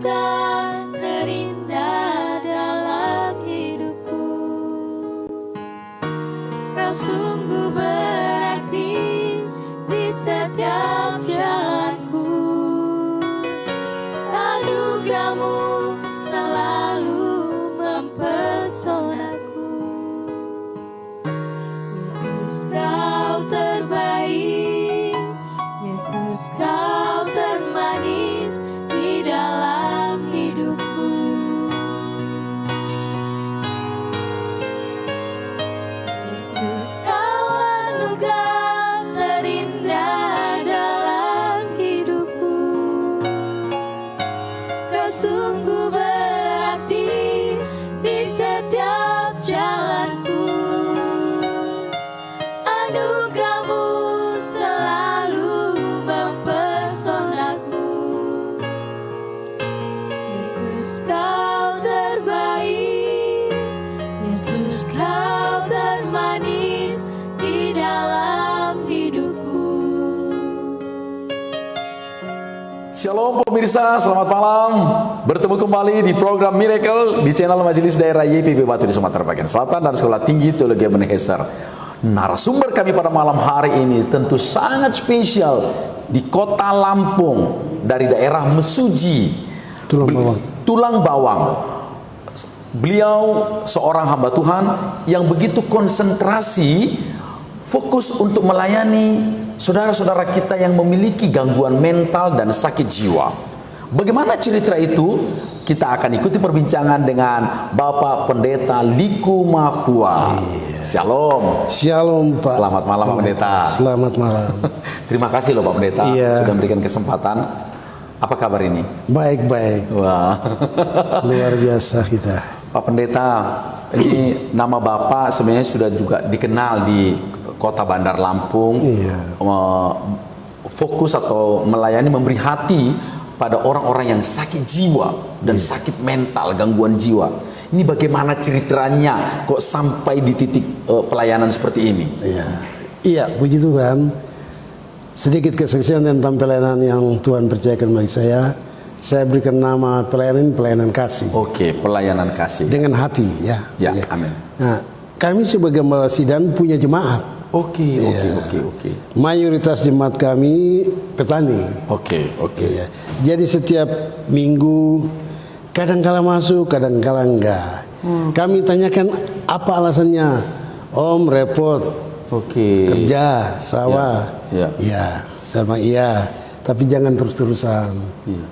anugerah terindah dalam hidupku. Kau sungguh berarti di setiap jalanku. Anugerahmu selalu mempesonaku. Yesus, kau terbaik. Yesus, kau termanis di dalam hidupku. Yesus, kau anugerah terindah dalam hidupku. Kau sungguh berarti di setiap jalanku. Anugerahmu selalu mempesonaku. Yesus, kau terbaik. Yesus, kau termanis di dalam hidupku. Shalom pemirsa, selamat malam. Bertemu kembali di program Miracle di channel Majelis Daerah YPP Batu di Sumatera Bagian Selatan dan Sekolah Tinggi Teologi Ebenezer. Narasumber kami pada malam hari ini tentu sangat spesial di kota Lampung dari daerah Mesuji, Tulang Bawang. Beliau seorang hamba Tuhan yang begitu konsentrasi, fokus untuk melayani saudara-saudara kita yang memiliki gangguan mental dan sakit jiwa. Bagaimana cerita itu? Kita akan ikuti perbincangan dengan Bapak Pendeta Liku Mahua. Shalom. Shalom Pak. Selamat malam Pak Pendeta. Selamat malam. Terima kasih loh Pak Pendeta sudah memberikan kesempatan. Apa kabar ini? Baik-baik. Wah. Luar biasa kita. Pak Pendeta, ini nama Bapak sebenarnya sudah juga dikenal di Kota Bandar Lampung. Iya. Fokus atau melayani, memberi hati pada orang-orang yang sakit jiwa dan sakit mental, gangguan jiwa. Ini bagaimana ceritanya kok sampai di titik pelayanan seperti ini? Iya, puji Tuhan. Sedikit kesaksian tentang pelayanan yang Tuhan percayakan bagi saya. Saya berikan nama pelayanan kasih. Oke, pelayanan kasih. Dengan hati, ya. Ya, amin. Nah, kami sebagai gembala sidang punya jemaat. Oke. Mayoritas jemaat kami petani. Oke. Iya. Jadi setiap minggu kadang-kala masuk, kadang-kala enggak. Kami tanyakan apa alasannya. Om repot. Kerja, sawah. Iya. Sama iya. Tapi jangan terus-terusan. Iya.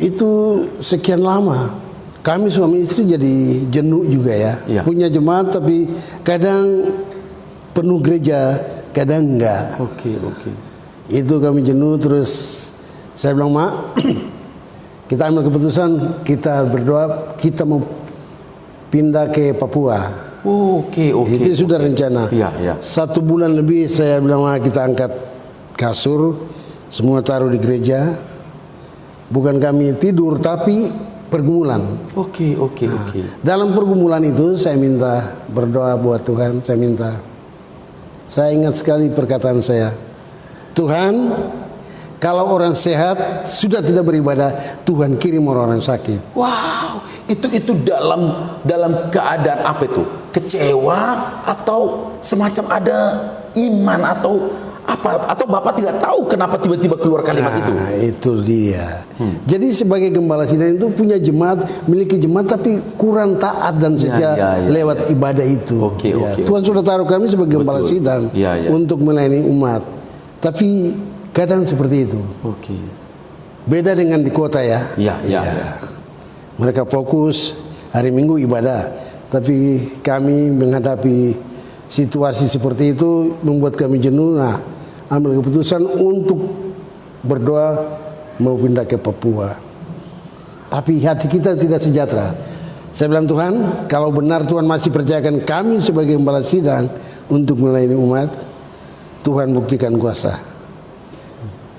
Itu sekian lama. Kami suami istri jadi jenuh juga ya. Punya jemaat tapi kadang penuh gereja, kadang enggak. Oke. Itu kami jenuh, terus saya bilang, Mak, kita ambil keputusan, kita berdoa, kita mau pindah ke Papua. Oke. Itu sudah rencana. Iya. 1 bulan lebih saya bilang, Mak, kita angkat kasur, semua taruh di gereja. Bukan kami tidur, tapi pergumulan. Oke. Dalam pergumulan itu saya minta berdoa buat Tuhan, saya ingat sekali perkataan saya. Tuhan, kalau orang sehat sudah tidak beribadah, Tuhan kirim orang sakit. Wow, itu dalam keadaan apa itu? Kecewa atau semacam ada iman atau apa? Atau Bapak tidak tahu kenapa tiba-tiba keluar kalimat itu? Itu dia. Jadi sebagai gembala sidang itu punya jemaat, miliki jemaat tapi kurang taat dan setia lewat ibadah itu. Oke. Tuhan sudah taruh kami sebagai gembala sidang untuk melayani umat. Tapi kadang seperti itu. Oke. Beda dengan di kota ya. Iya. Mereka fokus hari Minggu ibadah, tapi kami menghadapi situasi seperti itu membuat kami jenuh. Nah, ambil keputusan untuk berdoa mau pindah ke Papua. Tapi hati kita tidak sejahtera. Saya bilang, Tuhan, kalau benar Tuhan masih percayakan kami sebagai gembala sidang untuk melayani umat, Tuhan buktikan kuasa.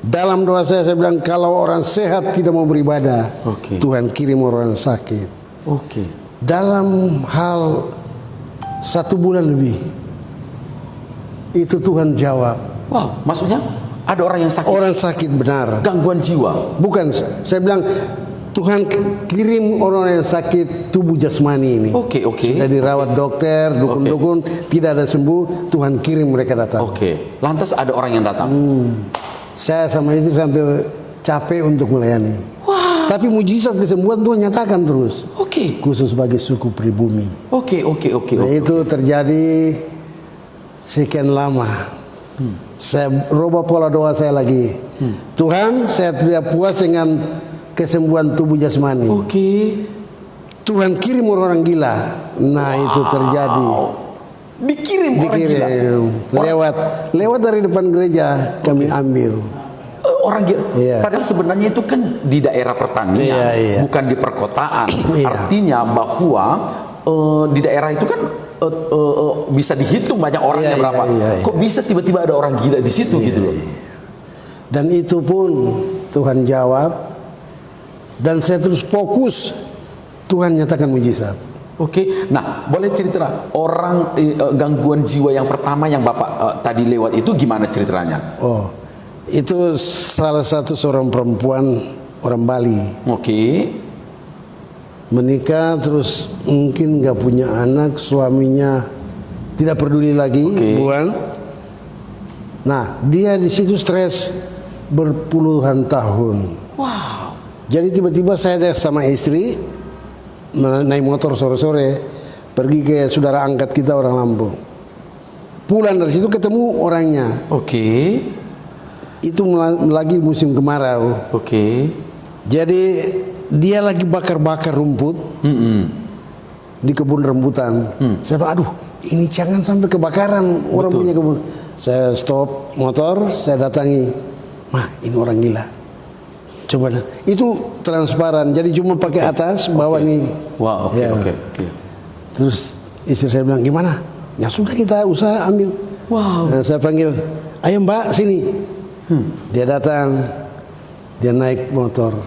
Dalam doa saya bilang, kalau orang sehat tidak mau beribadah, Tuhan kirim orang sakit. Dalam hal 1 bulan lebih, itu Tuhan jawab. Wow, maksudnya ada orang yang sakit? Orang sakit benar. Gangguan jiwa? Bukan, saya bilang Tuhan kirim orang yang sakit tubuh jasmani ini. Oke. Sudah dirawat dokter, dukun-dukun, tidak ada sembuh, Tuhan kirim mereka datang. Oke. Lantas ada orang yang datang. Saya sama istri sampai capek untuk melayani. Wah. Tapi mujizat kesembuhan Tuhan nyatakan terus. Oke. Khusus bagi suku pribumi. Oke. Nah, itu terjadi sekian lama. Saya rubah pola doa saya lagi. Tuhan, saya tidak puas dengan kesembuhan tubuh jasmani. Oke. Tuhan kirim orang gila. Nah, itu terjadi. Dikirim orang gila. Lewat dari depan gereja kami ambil. Orang gila. Iya. Padahal sebenarnya itu kan di daerah pertanian, Iya. bukan di perkotaan. Iya. Artinya bahwa di daerah itu kan bisa dihitung banyak orangnya berapa. Iya. Kok bisa tiba-tiba ada orang gila di situ gitu loh. Dan itu pun Tuhan jawab. Dan saya terus fokus, Tuhan nyatakan mujizat. Oke, nah boleh cerita orang gangguan jiwa yang pertama yang Bapak tadi lewat itu gimana ceritanya? Oh, itu salah satu seorang perempuan orang Bali. Oke. Menikah terus mungkin nggak punya anak, suaminya tidak peduli lagi, bukan? Nah, dia di situ stres berpuluhan tahun. Wow. Jadi tiba-tiba saya sama istri naik motor sore-sore pergi ke saudara angkat kita orang Lampung. Pulang dari situ ketemu orangnya. Oke. Itu lagi musim kemarau. Oke. Jadi dia lagi bakar-bakar rumput di kebun rambutan. Saya bilang, aduh, ini jangan sampai kebakaran orang punya kebun. Saya stop motor, saya datangi, mah ini orang gila. Coba itu transparan, jadi cuma pakai atas, bawah nih. Wah, oke. Terus istri saya bilang, gimana? Ya sudah kita usaha ambil. Wow. Nah, saya panggil, ayo Mbak sini. Dia datang, dia naik motor.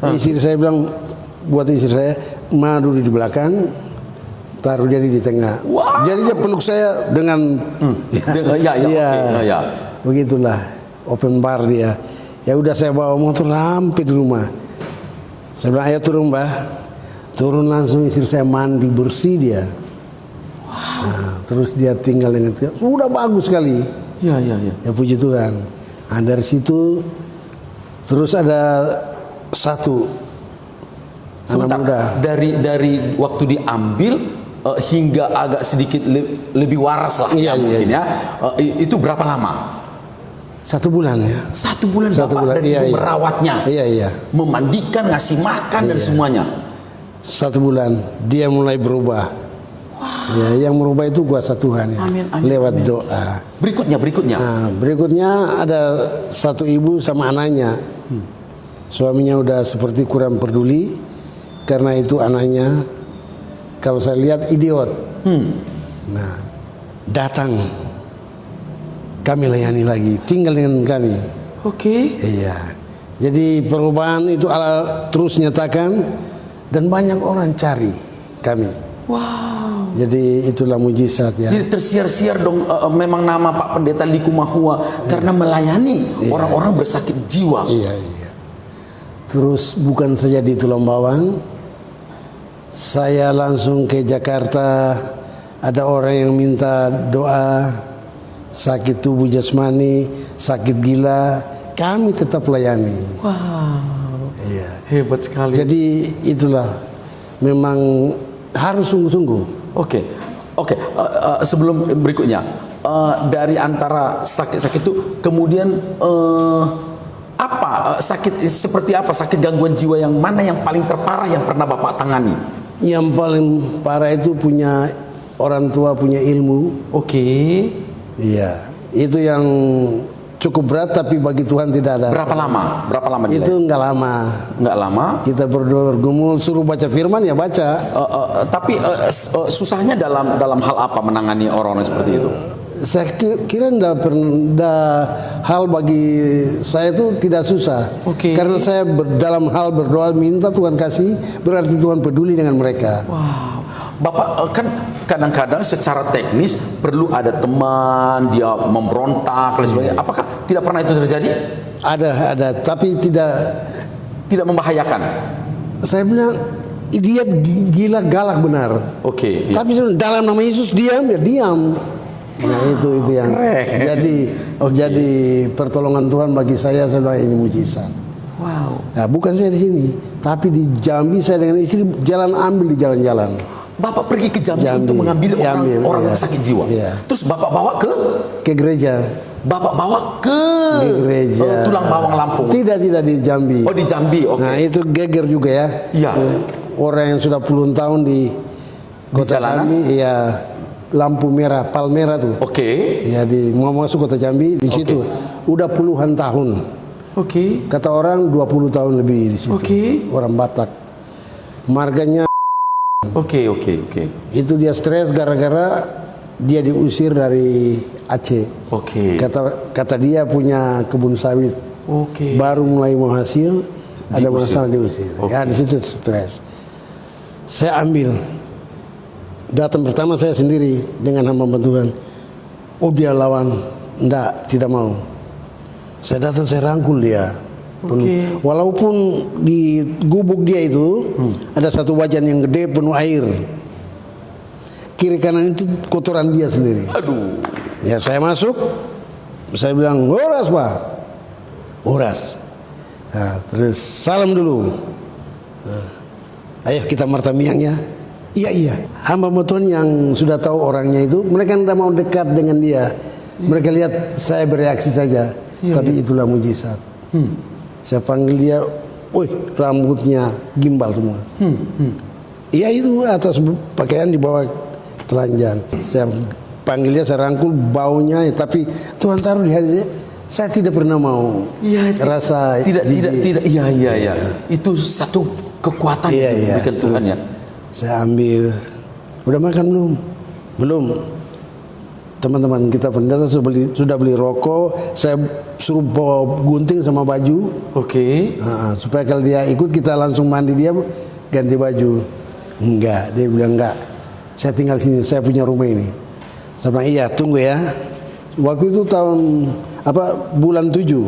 Istri saya bilang, buat istri saya, madu di belakang, taruh dia di tengah. Wow. Jadi dia peluk saya dengan, ya. Begitulah, open bar dia. Ya udah saya bawa motor sampai di rumah. Saya bilang, ayo turun Mbak. Turun langsung istri saya mandi bersih dia. Nah, terus dia tinggal dengan dia. Sudah bagus sekali. Ya. Ya puji Tuhan. Nah, dari situ terus ada satu anak muda. Dari waktu diambil hingga agak sedikit lebih waras lah mungkin ya. Itu berapa lama? 1 bulan ya. 1 bulan Bapak dan Ibu merawatnya. Iya. Memandikan, ngasih makan dan semuanya. 1 bulan dia mulai berubah. Ya, yang merubah itu kuasa Tuhan ya. Amin, lewat amin. doa. Berikutnya. Nah, berikutnya ada satu ibu sama anaknya. Suaminya udah seperti kurang peduli karena itu anaknya kalau saya lihat idiot. Nah, datang kami layani lagi, tinggal dengan kami. Oke. Iya. Jadi perubahan itu Allah terus nyatakan dan banyak orang cari kami. Wow. Jadi itulah mujizat ya. Jadi tersiar-siar dong memang nama Pak Pendeta Liku Mahua karena melayani orang-orang bersakit jiwa. Iya. Terus bukan saja di Tulang Bawang, saya langsung ke Jakarta. Ada orang yang minta doa, sakit tubuh jasmani, sakit gila, kami tetap layani. Wow. Iya. Hebat sekali. Jadi itulah memang harus sungguh-sungguh. Oke. Sebelum berikutnya, dari antara sakit-sakit itu kemudian sakit seperti apa, sakit gangguan jiwa yang mana yang paling terparah yang pernah Bapak tangani? Yang paling parah itu punya orang tua punya ilmu. Oke. Iya, itu yang cukup berat tapi bagi Tuhan tidak ada. Berapa lama dia? Itu enggak lama. Kita berdoa bergumul, suruh baca firman ya baca. Tapi susahnya dalam hal apa menangani orang-orang seperti itu? Saya kira hal bagi saya itu tidak susah. Karena saya dalam hal berdoa minta Tuhan kasih, berarti Tuhan peduli dengan mereka. Wow. Bapak kan kadang-kadang secara teknis perlu ada teman, dia memberontak dan sebagainya. Apakah tidak pernah itu terjadi? Ada, tapi tidak Tidak membahayakan. Saya bilang dia gila galak benar. Oke. Iya. Tapi dalam nama Yesus diam ya diam. Nah itu yang jadi pertolongan Tuhan bagi saya bilang ini mujizat. Wow. Nah, bukan saya di sini, tapi di Jambi saya dengan istri jalan ambil di jalan-jalan. Bapak pergi ke Jambi untuk mengambil orang sakit jiwa. Iya. Terus Bapak bawa ke gereja. Bapak bawa ke gereja. Tulang Bawang Lampung. Tidak di Jambi. Oh di Jambi. Oke. Nah itu geger juga ya. Iya. Orang yang sudah puluhan tahun di kota Jambi, ya lampu merah, Palmera tuh. Oke. Ya mau masuk kota Jambi di situ. Udah puluhan tahun. Oke. Kata orang 20 tahun lebih di situ. Oke. Orang Batak. Marganya. Oke. Itu dia stres gara-gara dia diusir dari Aceh. Oke. Kata dia punya kebun sawit. Oke. Baru mulai mau hasil, ada masalah diusir. Oke. Ya di situ stres. Saya ambil. Datang pertama saya sendiri dengan hamba Tuhan. Oh dia lawan, tidak mau. Saya datang, saya rangkul dia. Okay. Walaupun di gubuk dia itu ada satu wajan yang gede penuh air. Kiri kanan itu kotoran dia sendiri. Aduh. Ya saya masuk, saya bilang, "Horas, Pak." Horas. Nah, terus salam dulu. Nah, ayo kita martamiang ya. Iya. Hamba Tuhan yang sudah tahu orangnya itu, mereka tidak mau dekat dengan dia. Mereka lihat saya bereaksi saja. Tapi itulah mujizat. Saya panggil dia, woi rambutnya gimbal semua. Iya itu atas pakaian di bawah telanjang. Saya panggil dia, saya rangkul baunya, tapi Tuhan taruh di hati saya tidak pernah mau. Rasa tidak. Iya. Itu satu kekuatan yang diberikan Tuhan ya. Saya ambil, udah makan belum? Belum. Teman-teman kita pendeta sudah beli rokok, saya suruh bawa gunting sama baju. Oke. Supaya kalau dia ikut kita langsung mandi dia ganti baju. Enggak, dia bilang enggak. Saya tinggal sini, saya punya rumah ini. Saya bilang iya, tunggu ya. Waktu itu bulan 7.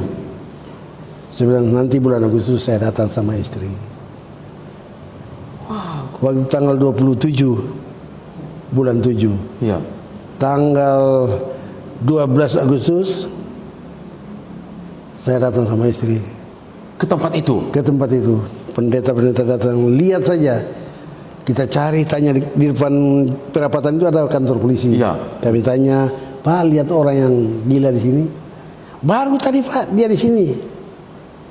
Saya bilang nanti bulan Agustus saya datang sama istri. Wow. Waktu tanggal 27 bulan 7. Iya. Tanggal 12 Agustus saya datang sama istri ke tempat itu. Pendeta datang, lihat saja. Kita cari, tanya di depan perapatan itu ada kantor polisi. Kami tanya, "Pak, lihat orang yang gila di sini?" "Baru tadi Pak, dia di sini."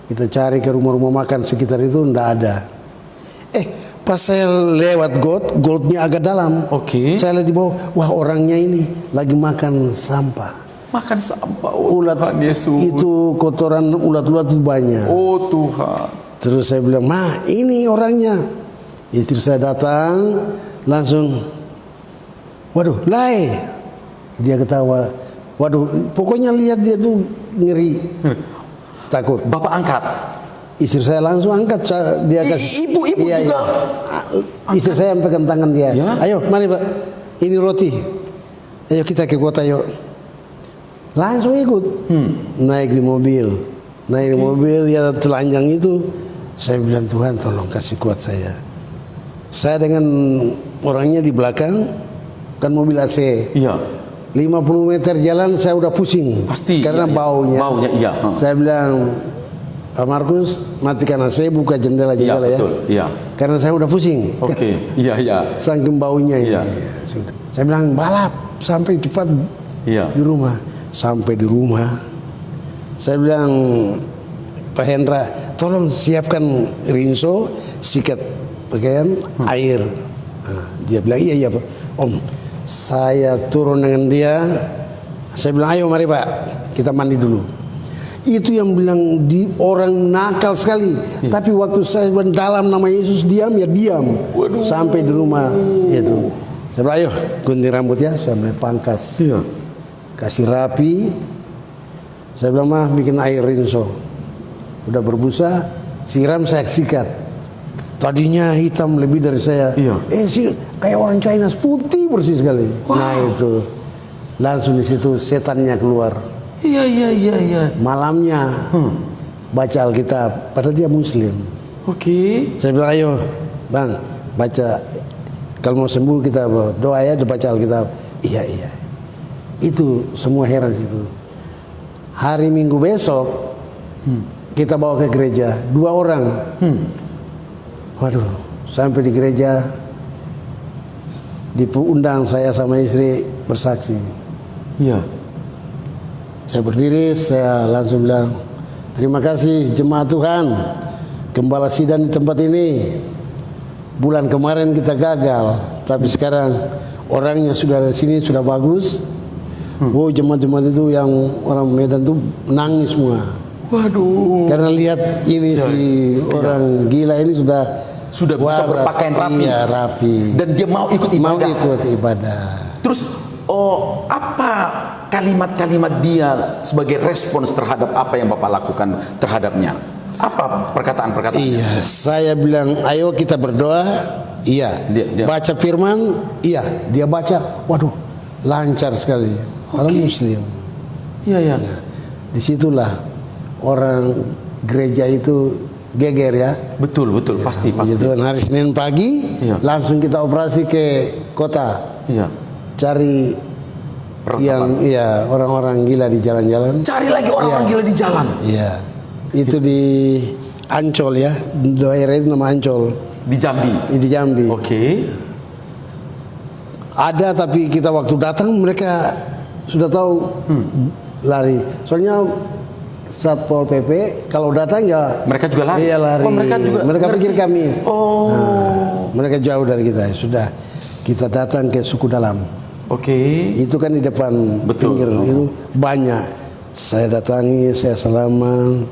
Kita cari ke rumah-rumah makan sekitar itu, enggak ada. Pas saya lewat goldnya agak dalam. Oke. Saya lihat di bawah, wah orangnya ini lagi makan sampah. Makan sampah. Ulat Yesus. Itu kotoran ulat-ulat itu banyak. Oh Tuhan. Terus saya bilang, "Ma, ini orangnya." Istri saya datang, langsung, waduh, Lai. Dia ketawa. Waduh, pokoknya lihat dia tuh ngeri. Takut. Bapak angkat. Istri saya langsung angkat, dia kasih. Ibu juga. Iya. Istri saya pegang tangan dia. Ya? Ayo, mari Pak. Ini roti. Ayo kita ke kota yuk. Langsung ikut. Naik di mobil. Ya telanjang itu. Saya bilang, Tuhan tolong kasih kuat saya. Saya dengan orangnya di belakang, kan mobil AC. Iya. 50 meter jalan saya udah pusing. Pasti. Karena baunya. Iya. Saya bilang, Pak Markus, matikan AC, buka jendela-jendela ya. Betul. Iya. Karena saya udah pusing. Oke. Iya. Saking baunya ini. Iya. Sudah. Saya bilang balap sampai cepat di rumah. Sampai di rumah, saya bilang, Pak Hendra, tolong siapkan rinso, sikat pakaian, air. Dia bilang iya Pak. Om, saya turun dengan dia. Saya bilang ayo mari Pak, kita mandi dulu. Itu yang bilang orang nakal sekali. Tapi waktu saya bilang dalam nama Yesus diam ya diam. Waduh. Sampai di rumah itu. Saya bilang ayo gunting rambut ya. Saya mulai pangkas. Iya. Kasih rapi. Saya bilang mah bikin air rinso. Udah berbusa, siram saya sikat. Tadinya hitam lebih dari saya. Iya. Sih kayak orang China putih bersih sekali. Wow. Nah itu langsung di situ setannya keluar. Iya. Malamnya baca Alkitab, padahal dia Muslim. Oke. Saya bilang, ayo bang, baca, kalau mau sembuh kita doa ya, baca Alkitab. Iya. Itu semua heran itu. Hari Minggu besok kita bawa ke gereja 2 orang. Waduh, sampai di gereja diundang saya sama istri bersaksi. Iya. Saya berdiri, saya langsung bilang, terima kasih jemaat Tuhan, gembala sidang di tempat ini. Bulan kemarin kita gagal, tapi sekarang orangnya sudah di sini, sudah bagus. Oh, jemaat-jemaat itu yang orang Medan tuh nangis semua. Waduh. Karena lihat ini si orang gila ini sudah bisa berpakaian rapi. Iya, rapi. Dan dia mau ikut ibadah. Mau ikut ibadah. Terus apa kalimat-kalimat dia sebagai respons terhadap apa yang Bapak lakukan terhadapnya? Apa perkataan-perkataan? Iya, saya bilang, ayo kita berdoa. Iya. Dia baca firman. Iya, dia baca. Waduh, lancar sekali. Orang Muslim. Iya. Nah, disitulah orang gereja itu geger ya. Betul, Ya, pasti. Tuhan, hari Senin pagi langsung kita operasi ke kota. Iya. Cari yang orang-orang gila di jalan-jalan. Cari lagi orang-orang gila di jalan. Iya. Itu di Ancol ya. Daerah itu nama Ancol. Di Jambi. Di Jambi. Oke. Ada, tapi kita waktu datang mereka sudah tahu lari. Soalnya Satpol PP kalau datang ya mereka juga lari. Iya, lari. Oh, mereka pikir kami. Oh. Nah, mereka jauh dari kita. Sudah kita datang ke suku dalam. Oke. Itu kan di depan pinggir itu banyak. Saya datangi, saya salaman,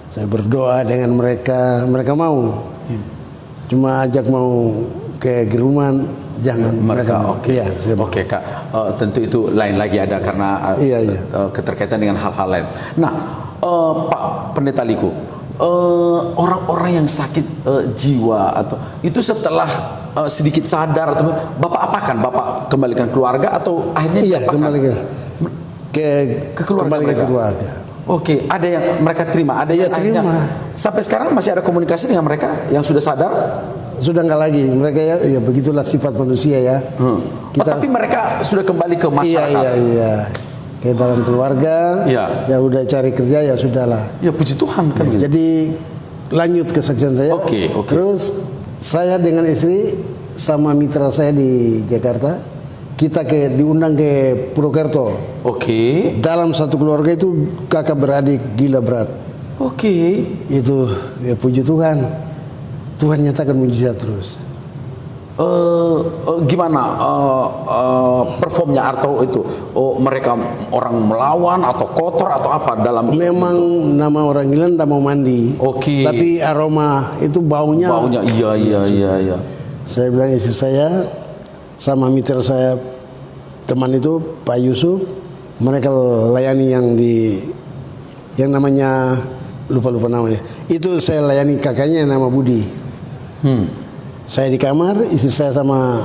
saya berdoa dengan mereka. Mereka mau. Cuma ajak mau ke Geruman. Jangan mereka. Oke, Kak. Tentu itu lain lagi ada karena keterkaitan dengan hal-hal lain. Nah, Pak Pendeta Liku, orang-orang yang sakit jiwa atau itu setelah sedikit sadar atau Bapak apakan? Bapak kembalikan keluarga atau akhirnya kembali ke keluarga mereka. Oke, ada yang mereka terima, ada yang terima. Sampai sekarang masih ada komunikasi dengan mereka yang sudah sadar? Sudah enggak lagi, mereka ya begitulah sifat manusia ya. Tapi mereka sudah kembali ke masyarakat. Iya. Ke dalam keluarga. Ya udah cari kerja ya sudahlah. Ya puji Tuhan kan. Jadi lanjut kesaksian saya. Oke. Terus saya dengan istri sama mitra saya di Jakarta, kita diundang ke Purwokerto. Oke. Dalam satu keluarga itu kakak beradik gila berat. Oke. Itu ya puji Tuhan. Tuhan nyatakan mujizat terus. Gimana performnya atau itu? Mereka orang melawan atau kotor atau apa dalam? Memang nama orang gila tidak mau mandi. Oke. Tapi aroma itu baunya. Iya. Saya bilang istri saya sama mitra saya, teman itu Pak Yusuf, mereka layani yang namanya lupa namanya. Itu saya layani kakaknya yang nama Budi. Saya di kamar, istri saya sama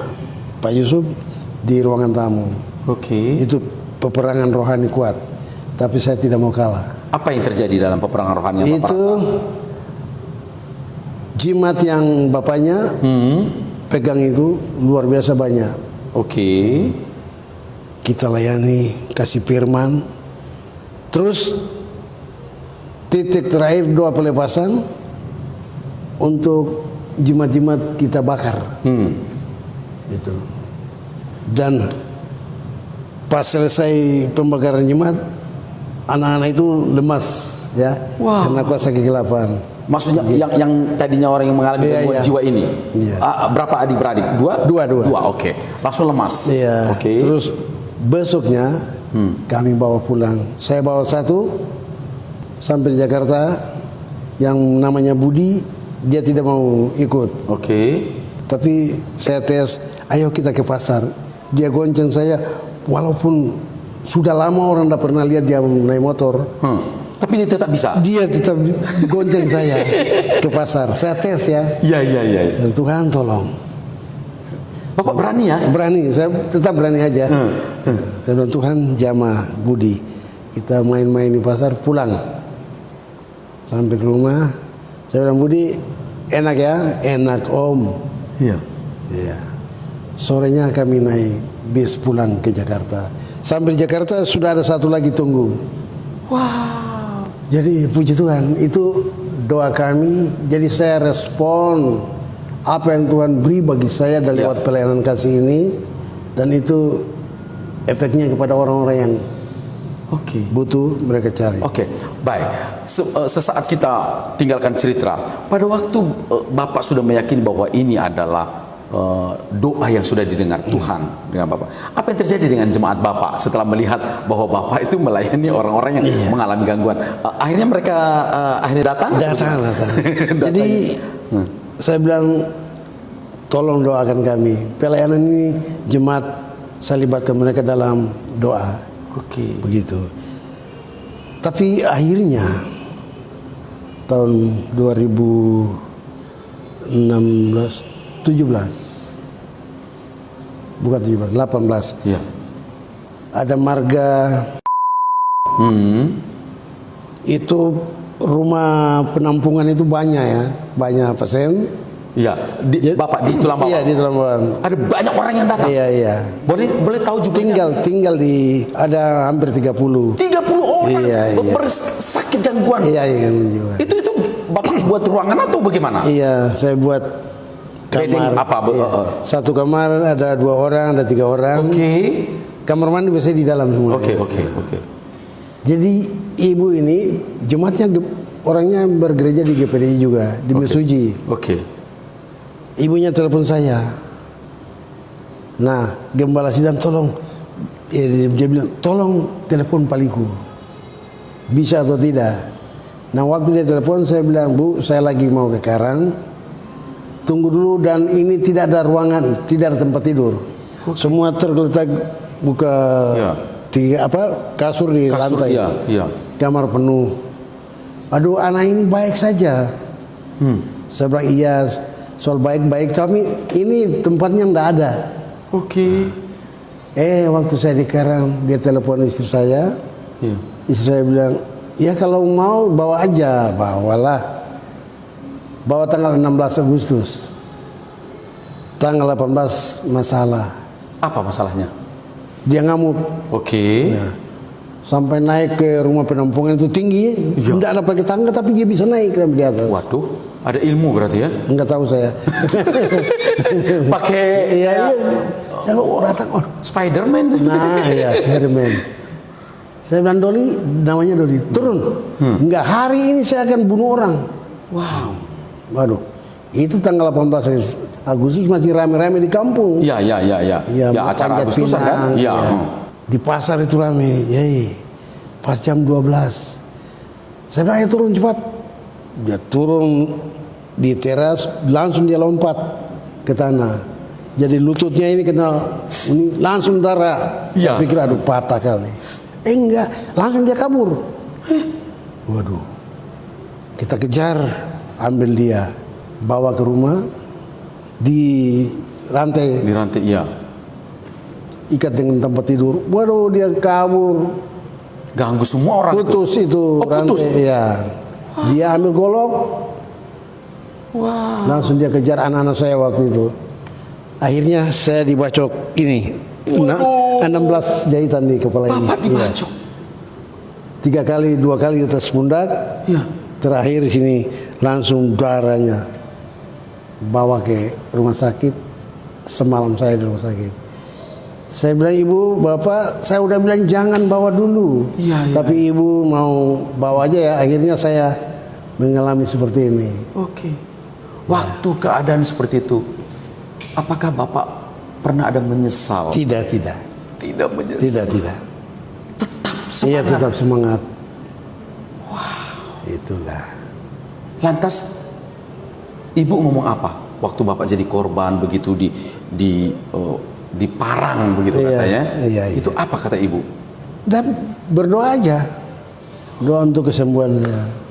Pak Yusuf di ruangan tamu. Oke. Itu peperangan rohani kuat, tapi saya tidak mau kalah. Apa yang terjadi dalam peperangan rohani? Itu jimat yang bapaknya pegang itu luar biasa banyak. Oke. Kita layani, kasih firman. Terus titik terakhir doa pelepasan untuk jimat-jimat kita bakar. Itu. Dan pas selesai pembakaran jimat, anak-anak itu lemas ya. Karena kuasa kegelapan. Maksudnya yang tadinya orang yang mengalami gangguan jiwa ini. Berapa adik-beradik? Dua. Oke. Langsung lemas. Iya. Oke. Terus besoknya kami bawa pulang. Saya bawa satu sampai di Jakarta, yang namanya Budi. Dia tidak mau ikut. Oke. Tapi saya tes, ayo kita ke pasar. Dia gonceng saya, walaupun sudah lama orang tidak pernah lihat dia naik motor. Tapi dia tetap bisa. Dia tetap gonceng saya ke pasar. Saya tes ya. Iya. Tuhan tolong. Bapak berani ya? Berani, saya tetap berani aja. Saya bilang Tuhan jamah Budi. Kita main-main di pasar, pulang. Sampai ke rumah. Saya bilang Budi, Enak ya, enak Om. Iya. Ya. Sorenya kami naik bis pulang ke Jakarta. Sampai di Jakarta sudah ada satu lagi tunggu. Wow. Jadi puji Tuhan, itu doa kami. Jadi saya respon apa yang Tuhan beri bagi saya dari lewat pelayanan kasih ini, dan itu efeknya kepada orang-orang yang butuh mereka cari. Baik. Sesaat kita tinggalkan cerita. Pada waktu Bapak sudah meyakini bahwa ini adalah doa yang sudah didengar Tuhan dengan Bapak. Apa yang terjadi dengan jemaat Bapak setelah melihat bahwa Bapak itu melayani orang-orang yang mengalami gangguan? Akhirnya mereka akhirnya datang. Jadi saya bilang, tolong doakan kami. Pelayanan ini jemaat, saya libatkan mereka dalam doa. Begitu. Tapi akhirnya tahun 18 ada marga itu rumah penampungan itu banyak pasien. Bapak di Tulang Bawang. Iya, di Tulang Bawang. Ada banyak orang yang datang. Iya. Boleh tahu jumlahnya? Tinggal di ada hampir 30. 30 orang Iya. bersakit gangguan. Iya, gangguan. Itu Bapak buat ruangan atau bagaimana? Iya, saya buat kamar. Satu kamar ada 2 orang, ada 3 orang. Kamar mandi biasanya di dalam semua. Jadi ibu ini jemaatnya orangnya bergereja di GPDI juga, di Mesuji. Ibunya telepon saya. Nah, gembala sidang tolong, dia bilang tolong telepon Paliku, bisa atau tidak. Nah, waktu dia telepon saya bilang, Bu, saya lagi mau ke Karang, tunggu dulu, dan ini tidak ada ruangan, tidak ada tempat tidur. Semua tergeletak, buka kasur di lantai. Kamar penuh. Aduh, anak ini baik saja. Saya bilang iya, soal baik-baik, tapi ini tempatnya enggak ada. Waktu saya di Karang, dia telepon istri saya. Istri saya bilang, ya kalau mau bawa aja, bawalah. Bawa tanggal 16 Agustus. Tanggal 18 masalah. Apa masalahnya? Dia ngamuk. Sampai naik ke rumah penampungan itu tinggi, tidak ada pakai tangga, tapi dia bisa naik di atas. Waduh, ada ilmu berarti ya? Enggak tahu saya. Pakai selalu datang Spiderman. Nah, iya, Spiderman. Saya bilang, Doli, namanya Doli, turun. Enggak, hari ini saya akan bunuh orang. Waduh, itu tanggal 18 Agustus masih rame-rame di kampung. Ya, acara Agustusan kan? Di pasar itu rame, pas jam 12. Saya bilang, ayo turun cepat. Dia turun di teras, langsung dia lompat ke tanah. Jadi lututnya ini kenal, ini langsung darah. Saya pikir aduh patah kali. Enggak, langsung dia kabur. Waduh, kita kejar, ambil dia, bawa ke rumah, di rantai. Ikat dengan tempat tidur. Waduh, dia kabur. Ganggu semua orang. Putus itu rantai. Dia ambil golok. Langsung dia kejar anak-anak saya waktu itu. Akhirnya saya dibacok ini. 16 jahitan di kepala ini. Bapak dibacok. 3 kali, 2 kali di atas pundak. Terakhir di sini langsung darahnya. Bawa ke rumah sakit. Semalam saya di rumah sakit. Saya bilang, Ibu, Bapak, saya udah bilang jangan bawa dulu. Tapi Ibu mau bawa aja ya. Akhirnya saya mengalami seperti ini. Waktu keadaan seperti itu, apakah Bapak pernah ada menyesal? Tidak menyesal. Tidak. Tetap semangat. Iya, tetap semangat. Itulah. Lantas Ibu ngomong apa waktu Bapak jadi korban begitu diparang begitu katanya? Itu apa kata Ibu? Dan berdoa aja, doa untuk kesembuhannya.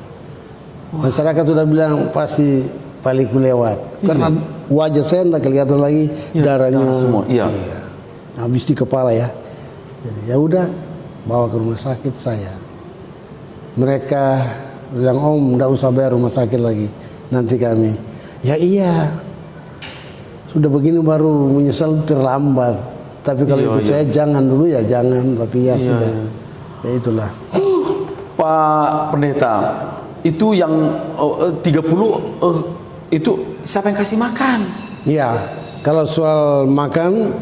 Masyarakat sudah bilang pasti Paliku lewat, karena wajah saya tidak kelihatan lagi, darahnya semua. Habis di kepala ya. Jadi ya udah, bawa ke rumah sakit saya. Mereka bilang, Om, tidak usah bayar rumah sakit lagi, nanti kami. Ya iya, sudah begini baru menyesal terlambat. Tapi kalau Iya, ikut iya. saya jangan dulu ya jangan. Tapi ya sudah, ya itulah. Pak Pendeta, itu yang 30 itu siapa yang kasih makan? Ya, kalau soal makan,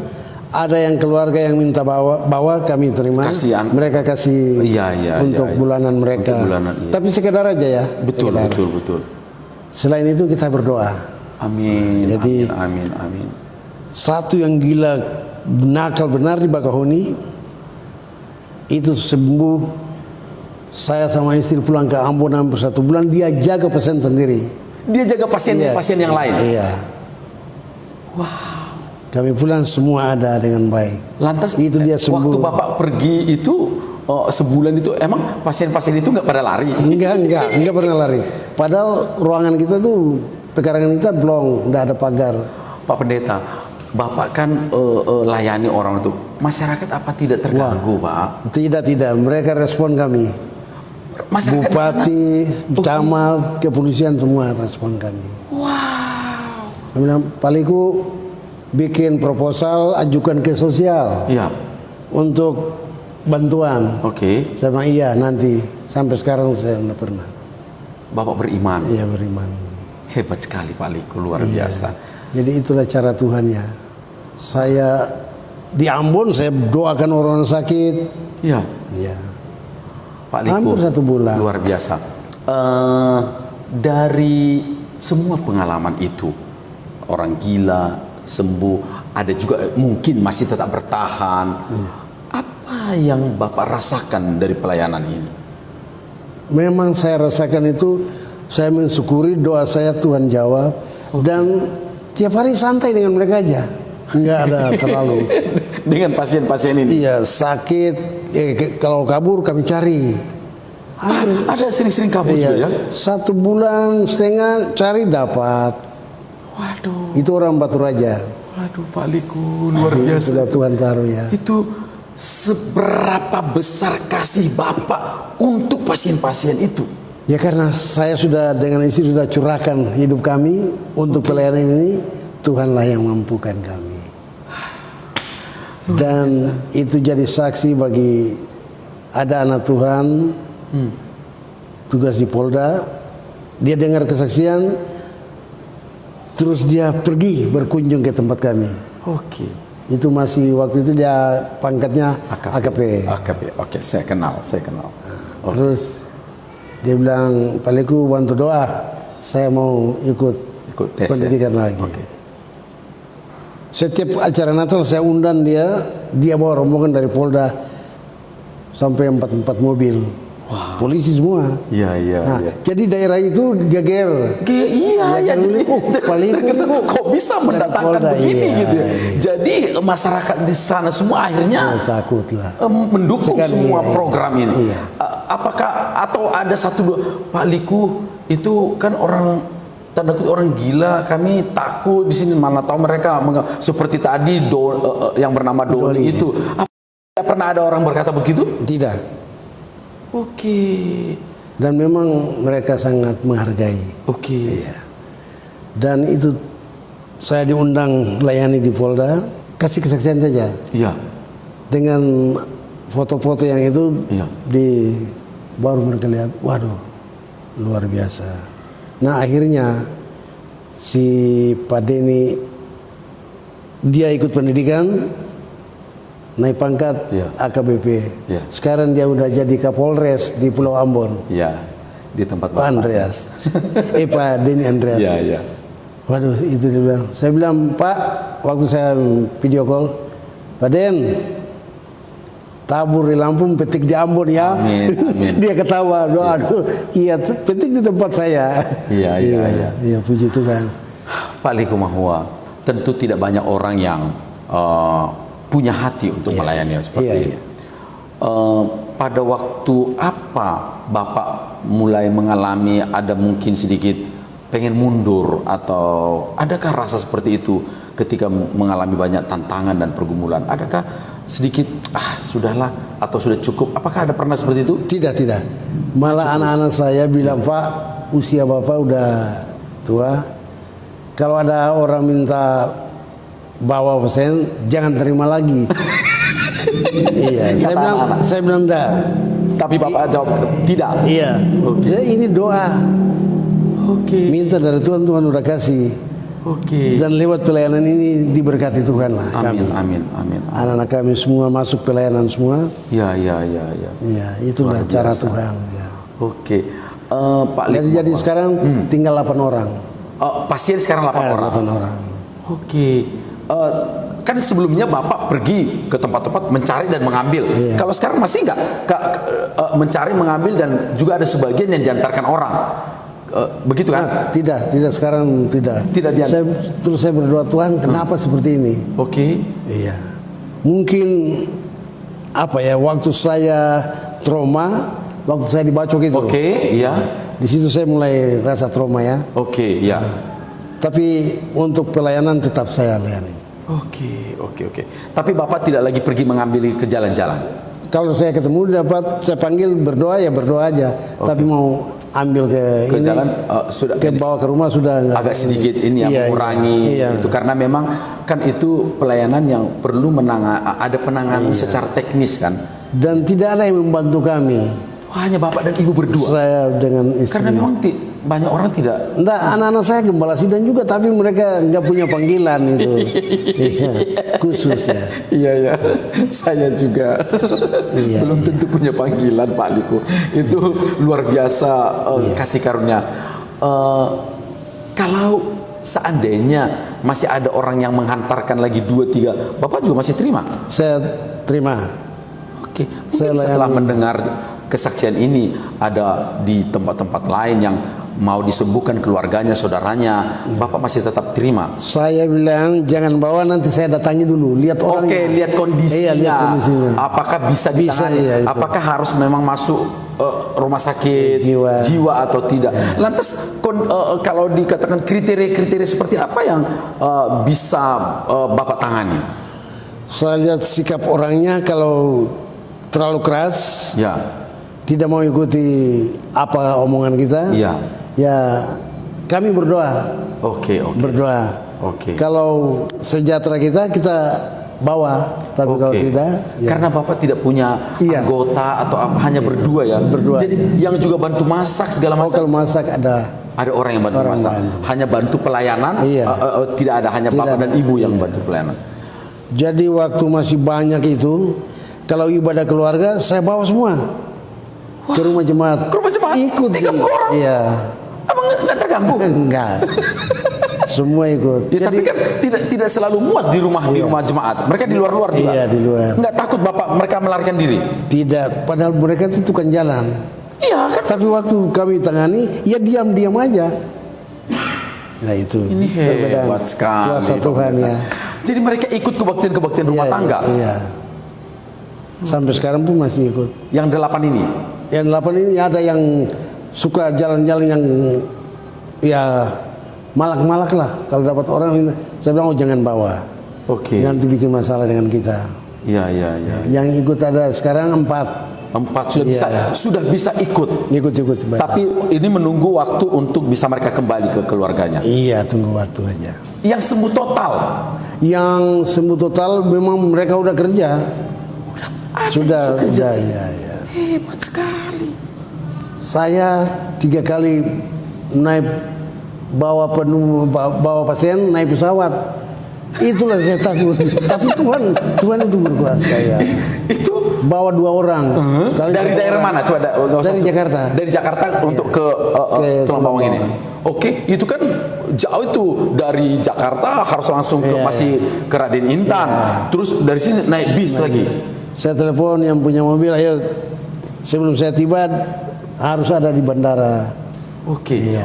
ada yang keluarga yang minta bawa kami terima. Kasihan. Mereka kasih Iya, untuk iya. bulanan mereka. Untuk bulanan, iya. Tapi sekedar aja ya. Betul, sekedar. betul. Selain itu kita berdoa. Amin. Jadi- amin. Satu yang gila nakal benar di Bakahuni itu sembuh. Saya sama istri pulang ke Ambon hampir 1 bulan, dia jaga pasien sendiri. Dia jaga pasien Iya. pasien yang lain. Iya. Kami pulang semua ada dengan baik. Lantas Itu dia sembuh. waktu Bapak pergi itu sebulan itu emang pasien-pasien itu nggak pada lari? Enggak pernah lari. Padahal ruangan kita tuh, pekarangan kita blong, enggak ada pagar. Pak Pendeta, Bapak kan layani orang itu. Masyarakat apa tidak terganggu, Pak? Tidak, mereka respon kami. Masyarakat di Bupati, camat, kepolisian semua respon kami. sana- wow. Kami bilang, Paliku bikin proposal, ajukan ke sosial Iya. untuk bantuan. Oke. Saya bilang iya nanti. Sampai sekarang saya tidak pernah. Bapak beriman. Iya beriman. Hebat sekali Pak Liku, luar biasa. Jadi itulah cara Tuhan ya. Saya di Ambon saya doakan orang sakit. Iya. Ya. Pak Liku. Hampir 1 bulan. Luar biasa. Dari semua pengalaman itu, orang gila sembuh, ada juga mungkin masih tetap bertahan. Apa yang Bapak rasakan dari pelayanan ini? Memang saya rasakan itu, saya mensyukuri doa saya Tuhan jawab. Dan tiap hari santai dengan mereka aja. Enggak ada terlalu. Dengan pasien-pasien ini. Iya sakit, kalau kabur kami cari. Ada sering-sering kabur juga ya? 1,5 bulan cari dapat. Waduh, Itu orang Batu Raja. waduh Pak Liku, luar biasa. Sudah Tuhan taruh ya. Itu seberapa besar kasih Bapak untuk pasien-pasien itu? Ya karena saya sudah dengan istri sudah curahkan hidup kami untuk pelayanan ini, Tuhanlah yang mampukan kami. Dan itu jadi saksi bagi ada anak Tuhan tugas di Polda, dia dengar kesaksian, terus dia pergi berkunjung ke tempat kami. Oke. Itu masih waktu itu dia pangkatnya AKP. Oke, saya kenal. Terus dia bilang, Paliku bantu doa, saya mau ikut tes pendidikan lagi. Setiap acara Natal saya undang dia bawa rombongan dari Polda sampai 4 mobil. Polisi semua. Iya. Nah, jadi daerah itu geger. Iya, kan, jadi Paliku kok bisa mendatangkan Polda, begini iya, gitu ya. iya. Jadi masyarakat di sana semua akhirnya Takut lah. mendukung Sekali, semua iya. program ini. Iya. Apakah atau ada 1-2 Pak Liku itu kan orang tanda kutip orang gila, kami takut di sini, mana tahu mereka seperti tadi yang bernama Doli itu. Apa pernah ada orang berkata begitu? Tidak. Oke. Dan memang mereka sangat menghargai. Oke. Iya. Dan itu saya diundang layani di Polda, kasih kesaksian saja. Iya. Dengan foto-foto yang itu Iya. baru mereka lihat, waduh, luar biasa. Nah akhirnya si Pak Denny dia ikut pendidikan, naik pangkat Iya. AKBP. Iya. Sekarang dia udah jadi Kapolres di Pulau Ambon. Iya. Di tempat Pak Andreas, Pak Denny Andreas. Iya. Waduh, itu dia bilang. Saya bilang, Pak, waktu saya video call, Pak Den, tabur di Lampung, petik di Ambon ya. Amin. Dia ketawa, aduh, iya, petik di tempat saya. Iya. Puji Tuhan. Pak Liku Mahua, tentu tidak banyak orang yang punya hati untuk melayani seperti ini. Pada waktu apa Bapak mulai mengalami ada mungkin sedikit pengen mundur, atau adakah rasa seperti itu ketika mengalami banyak tantangan dan pergumulan? Adakah sedikit sudahlah atau sudah cukup? Apakah ada pernah seperti itu? Tidak. Malah anak-anak saya bilang, Pak, usia Bapak udah tua, Kalau ada orang minta bawa pasien, jangan terima lagi. Iya, saya bilang enggak. Tapi Bapak jawab tidak. Iya, ini doa. Oke. Minta dari Tuhan, Tuhan udah kasih. Oke. Dan lewat pelayanan ini diberkati Tuhan lah kami. Amin. Anak-anak kami semua masuk pelayanan semua. Ya. Iya, itulah Luar cara biasa. Tuhan. Ya. Oke. Pak Lik. Jadi sekarang tinggal 8 orang. Pasien sekarang 8 orang. 8 orang. Oke. Kan sebelumnya Bapak pergi ke tempat-tempat mencari dan mengambil. Iya. Kalau sekarang masih nggak mencari, mengambil, dan juga ada sebagian yang diantarkan orang. Begitu kan? Tidak sekarang tidak. Tidak diantar. Terus saya berdoa, Tuhan, kenapa seperti ini? Oke. Iya. Mungkin apa ya, waktu saya trauma, waktu saya dibacok itu. Oke, iya. Di situ saya mulai rasa trauma ya. Oke, ya. Tapi untuk pelayanan tetap saya layani. Oke. Tapi Bapak tidak lagi pergi mengambil ke jalan-jalan. Kalau saya ketemu dapat, saya panggil berdoa ya berdoa aja. Tapi mau ambil ke ini, jalan sudah ke bawa ke rumah sudah enggak. Agak sedikit ini yang mengurangi itu, karena memang kan itu pelayanan yang perlu ada penanganan secara teknis kan. Dan tidak ada yang membantu kami. Hanya Bapak dan Ibu berdua. Saya dengan istri. Karena memang banyak orang tidak. Enggak, anak-anak saya gembala sidang juga, tapi mereka nggak punya panggilan itu. Iya, khusus ya. Iya. Saya juga belum tentu punya panggilan, Pak Liku. Itu luar biasa kasih karunia. Kalau seandainya masih ada orang yang menghantarkan lagi 2-3, Bapak juga masih terima? Saya terima. Oke. Setelah mendengar kesaksian ini, ada di tempat-tempat lain yang mau disembuhkan keluarganya, saudaranya, Bapak masih tetap terima? Saya bilang jangan bawa, nanti saya datangi dulu, lihat orangnya. Oke, lihat kondisinya. Iya, lihat kondisinya. Apakah bisa ditangani? Iya, apakah harus memang masuk rumah sakit jiwa atau tidak? Lantas kalau dikatakan kriteria-kriteria seperti apa yang bisa Bapak tangani? Saya lihat sikap orangnya, kalau terlalu keras, tidak mau ikuti apa omongan kita, ya kami berdoa. Oke. Berdoa. Kalau sejahtera kita bawa, tapi kalau tidak, karena Bapak tidak punya anggota atau apa, hanya berdua ya. Jadi yang juga bantu masak segala macam. Kalau masak ada orang yang bantu masak. Hanya bantu pelayanan. Tidak ada hanya Bapak dan Ibu yang bantu pelayanan. Jadi waktu masih banyak itu, kalau ibadah keluarga saya bawa semua. Ke rumah jemaat. Ke rumah jemaat? Ikut. 30 orang? Iya. Abang nggak terganggu? Enggak. Semua ikut. Ya, tapi kan tidak selalu muat di rumah jemaat. Mereka di luar juga. Iya, di luar. Nggak takut Bapak mereka melarikan diri? Tidak. Padahal mereka itu tukang jalan. Iya kan? Tapi waktu kami tangani, ya diam-diam aja. Nah itu. Ini hebat sekali. Kuasa Tuhan ya. Jadi mereka ikut kebaktian rumah tangga? Iya. Sampai sekarang pun masih ikut. Yang 8 ini? Yang 8 ini ada yang suka jalan-jalan yang ya malak-malak lah. Kalau dapat orang, saya bilang jangan bawa. Nanti bikin masalah dengan kita. Iya. Yang ikut ada sekarang 4 sudah bisa ikut. Ikut. Tapi ini menunggu waktu untuk bisa mereka kembali ke keluarganya. Iya, tunggu waktu aja. Yang sembuh total? Yang sembuh total memang mereka udah kerja. Sudah kerja. Iya. Hebat sekali. Saya 3 kali naik bawa pasien naik pesawat. Itulah saya takut. Tapi Tuhan itu berkuasa ya. Itu bawa 2 orang. Dari daerah mana? Coba dari Jakarta. Dari Jakarta untuk ke Tulang Bawang ini. Oke, itu kan jauh itu dari Jakarta harus langsung ke masih ke Raden Intan. Terus dari sini naik bis lagi. Saya telepon yang punya mobil, ayo sebelum saya tiba harus ada di bandara.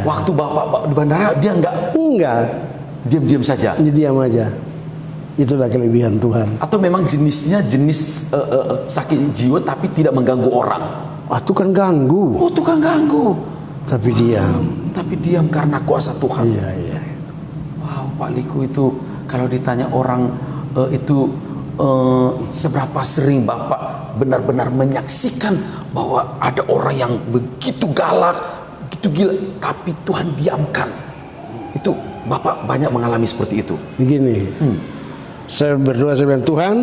Waktu Bapak di bandara dia enggak diam-diam saja. Diam aja. Itulah kelebihan Tuhan. Atau memang jenisnya sakit jiwa tapi tidak mengganggu orang. Tukang ganggu. Tukang ganggu. Tapi diam karena kuasa Tuhan. Iya. Wow, Pak Liku itu kalau ditanya orang itu seberapa sering Bapak benar-benar menyaksikan bahwa ada orang yang begitu galak, begitu gila, tapi Tuhan diamkan. Itu Bapak banyak mengalami seperti itu? Begini, saya berdoa, saya bilang, Tuhan,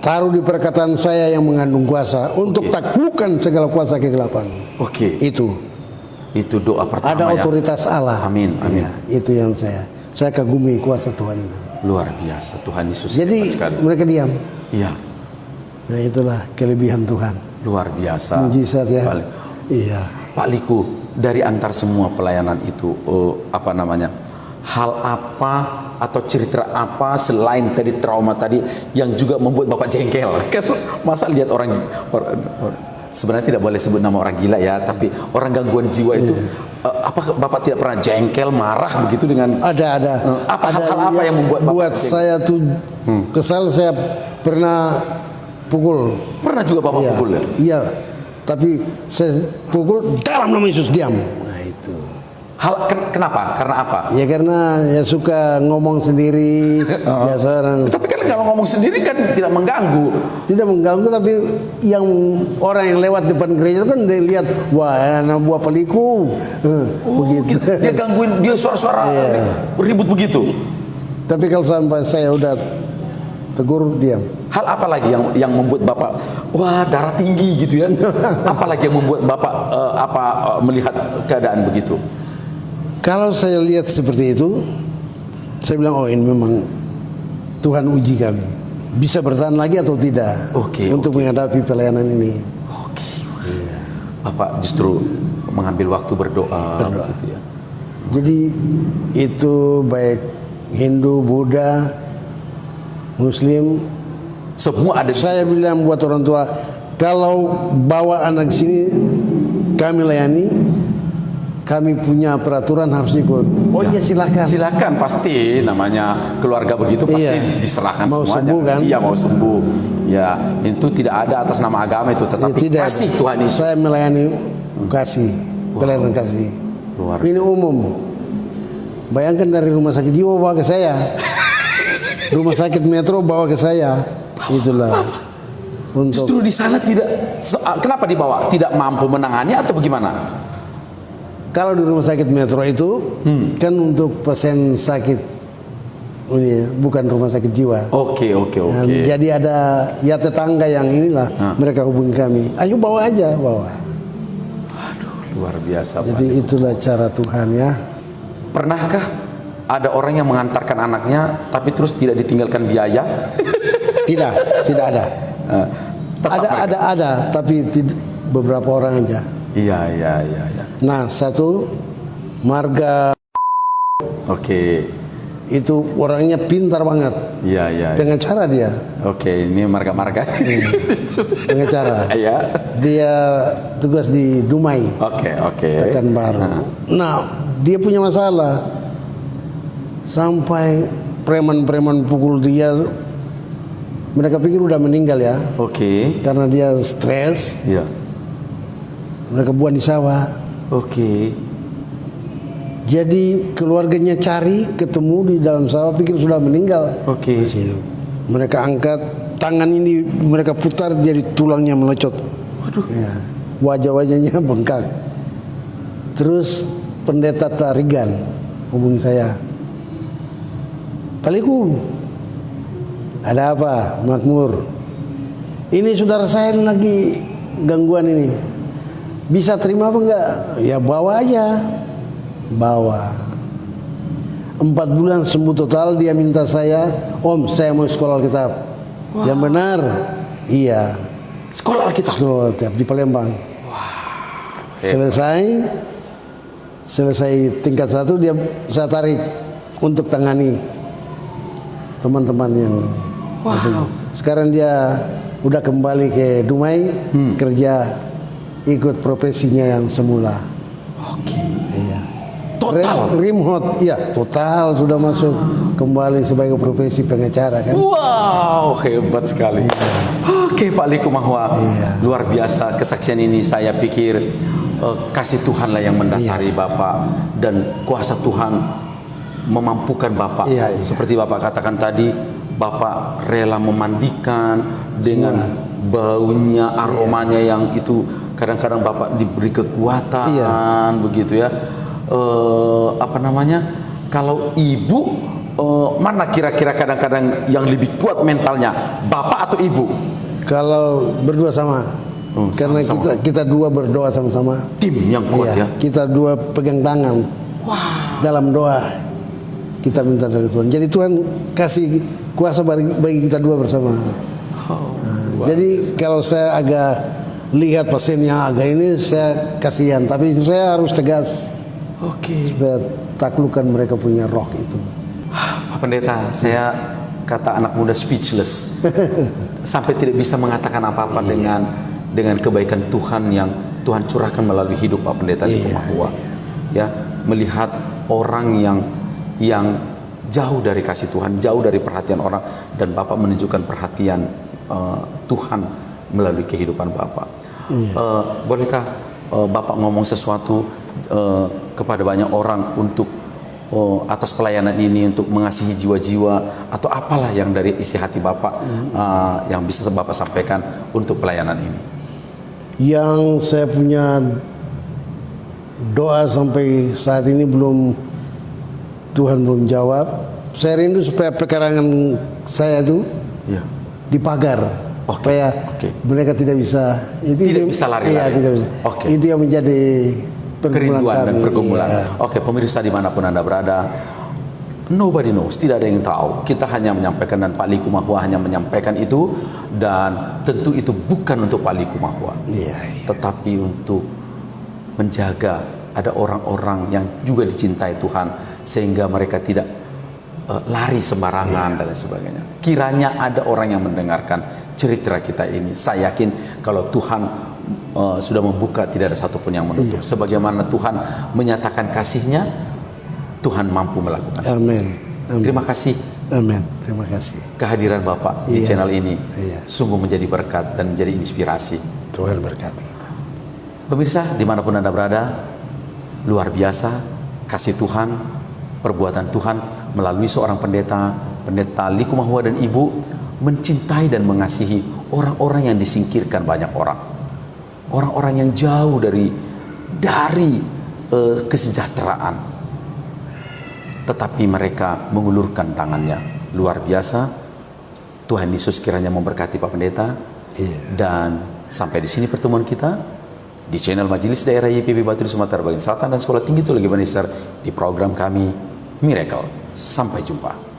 taruh di perkataan saya yang mengandung kuasa untuk taklukkan segala kuasa kegelapan. Oke. Itu doa pertama. Ada otoritas Allah. Amin, amin. Ya, itu yang saya kagumi kuasa Tuhan itu. Luar biasa, Tuhan Yesus. Jadi hebat sekali. mereka diam. Iya, Nah itulah kelebihan Tuhan. luar biasa. Mujizat ya. Pak, Iya. Pak Liku, dari antar semua pelayanan itu, hal apa atau cerita apa selain tadi trauma tadi yang juga membuat Bapak jengkel? Kan masa lihat orang sebenarnya tidak boleh sebut nama orang gila ya, tapi orang gangguan jiwa itu, apa Bapak tidak pernah jengkel, marah begitu dengan? Ada. Apa Ada hal apa yang membuat Bapak buat jengkel? saya tuh kesal. Saya pernah pukul. Pernah juga Bapak Iya, pukul ya? Iya. Tapi saya pukul dalam nama Yesus, diam. Nah itu. Kenapa? Karena apa? Ya karena ya suka ngomong sendiri. Biasa orang. Tapi kan kalau ngomong sendiri kan tidak mengganggu. Tidak mengganggu, tapi yang orang yang lewat depan gereja kan dia lihat, wah anak buah peliku, begitu. Dia gangguin, dia suara-suara ribut begitu. Tapi kalau sampai saya udah tegur, diam. Hal apa lagi yang membuat Bapak wah darah tinggi gitu ya? Apa lagi yang membuat Bapak melihat keadaan begitu? Kalau saya lihat seperti itu, saya bilang, oh ini memang Tuhan uji kami, bisa bertahan lagi atau tidak untuk menghadapi pelayanan ini. Bapak justru mengambil waktu berdoa. Gitu ya. Jadi itu baik Hindu, Buddha, Muslim, semua ada. Saya bilang buat orang tua, kalau bawa anak sini kami layani, kami punya peraturan harus ikut. Oh iya silakan. Silakan, pasti namanya keluarga begitu pasti diserahkan mau semuanya. Sembuh kan? Iya mau sembuh. Ya itu tidak ada atas nama agama itu, tetapi tidak kasih ada. Tuhan Yesus. Saya melayani kasih, pelayanan kasih. Ini umum. Bayangkan dari rumah sakit jiwa bawa ke saya, rumah sakit Metro bawa ke saya. Itulah. Justru di sana tidak. Kenapa dibawa? Tidak mampu menangani atau bagaimana? Kalau di rumah sakit Metro itu kan untuk pasien sakit, bukan rumah sakit jiwa. Oke. Jadi ada ya tetangga yang inilah mereka hubungi kami. Ayo bawa aja, bawa. Aduh, luar biasa. Jadi Pak. itulah cara Tuhan ya. Pernahkah ada orang yang mengantarkan anaknya tapi terus tidak ditinggalkan biaya? Tidak ada. Ada, tapi beberapa orang aja. Iya. Nah, satu marga. Oke. Itu orangnya pintar banget. Iya. Pengacara dia. Oke, ini marga-marga. Pengacara. Iya. Dia tugas di Dumai. Oke. Pekanbaru. Nah, dia punya masalah. Sampai preman-preman pukul dia. Mereka pikir udah meninggal ya. Oke. Karena dia stres. Iya. Mereka buang di sawah. Oke. Jadi keluarganya cari, ketemu di dalam sawah, pikir sudah meninggal. Oke. Masih hidup. Mereka angkat tangan ini, mereka putar, jadi tulangnya melecot. Waduh. Ya, wajah-wajahnya bengkak. Terus pendeta Tarigan hubungi saya. Paliku, ada apa? Makmur. Ini saudara saya lagi gangguan ini. Bisa terima apa enggak? Ya bawa aja. Bawa. 4 bulan sembuh total. Dia minta saya, Om saya mau sekolah Alkitab. Yang benar? Iya. Sekolah Alkitab? Sekolah Alkitab di Palembang. Selesai tingkat 1 dia saya tarik untuk tangani teman-teman yang sekarang dia udah kembali ke Dumai kerja ikut profesinya yang semula. Oke. Iya. Total. Remote, iya total sudah masuk kembali sebagai profesi pengacara kan. Wow, hebat sekali. Oke, Pak Liku Mahwa, luar biasa kesaksian ini. Saya pikir kasih Tuhanlah yang mendasari Bapak dan kuasa Tuhan memampukan Bapak. Seperti Bapak katakan tadi, Bapak rela memandikan dengan baunya, aromanya yang itu kadang-kadang Bapak diberi kekuatan begitu ya. Kalau ibu, mana kira-kira kadang-kadang yang lebih kuat mentalnya, bapak atau ibu? Kalau berdua sama. Karena sama-sama. kita dua berdoa sama-sama. Tim yang kuat ya. Kita dua pegang tangan. Dalam doa kita minta dari Tuhan. Jadi Tuhan kasih kuasa bagi kita dua bersama. Jadi kalau saya agak lihat pasiennya agak ini, saya kasihan. Tapi itu saya harus tegas. Supaya taklukkan mereka punya roh itu. Pak Pendeta, saya kata anak muda speechless. Sampai tidak bisa mengatakan apa-apa dengan kebaikan Tuhan yang Tuhan curahkan melalui hidup Pak Pendeta di Kumahua. Ya, melihat orang yang jauh dari kasih Tuhan, jauh dari perhatian orang, dan Bapak menunjukkan perhatian Tuhan melalui kehidupan Bapak. Bolehkah Bapak ngomong sesuatu kepada banyak orang untuk atas pelayanan ini, untuk mengasihi jiwa-jiwa, atau apalah yang dari isi hati Bapak yang bisa Bapak sampaikan untuk pelayanan ini? Yang saya punya doa sampai saat ini Tuhan belum jawab. Saya rindu supaya pekarangan saya itu dipagar. Supaya mereka tidak bisa lari-lari. Tidak bisa. Itu yang menjadi kerinduan dan pergumulan. Pemirsa dimanapun Anda berada, nobody knows, tidak ada yang tahu. Kita hanya menyampaikan, dan Pak Liku Mahua hanya menyampaikan itu, dan tentu itu bukan untuk Pak Liku Mahua, tetapi untuk menjaga ada orang-orang yang juga dicintai Tuhan, sehingga mereka tidak lari sembarangan dan lain sebagainya. Kiranya ada orang yang mendengarkan cerita kita ini. Saya yakin kalau Tuhan sudah membuka, tidak ada satupun yang menutup. Sebagaimana Tuhan menyatakan kasih-Nya, Tuhan mampu melakukan. Amin. Terima kasih. Amin. Terima kasih. Kehadiran Bapak di channel ini sungguh menjadi berkat dan menjadi inspirasi. Tuhan berkati. Pemirsa dimanapun Anda berada, luar biasa kasih Tuhan, perbuatan Tuhan melalui seorang pendeta Liku Mahua dan Ibu, mencintai dan mengasihi orang-orang yang disingkirkan banyak orang. Orang-orang yang jauh dari kesejahteraan, tetapi mereka mengulurkan tangannya. Luar biasa. Tuhan Yesus kiranya memberkati Pak Pendeta. Dan sampai di sini pertemuan kita di channel Majelis Daerah YPP Batu di Sumatera Bagian Selatan dan Sekolah Tinggi Teologi Manisar di program kami Miracle. Sampai jumpa.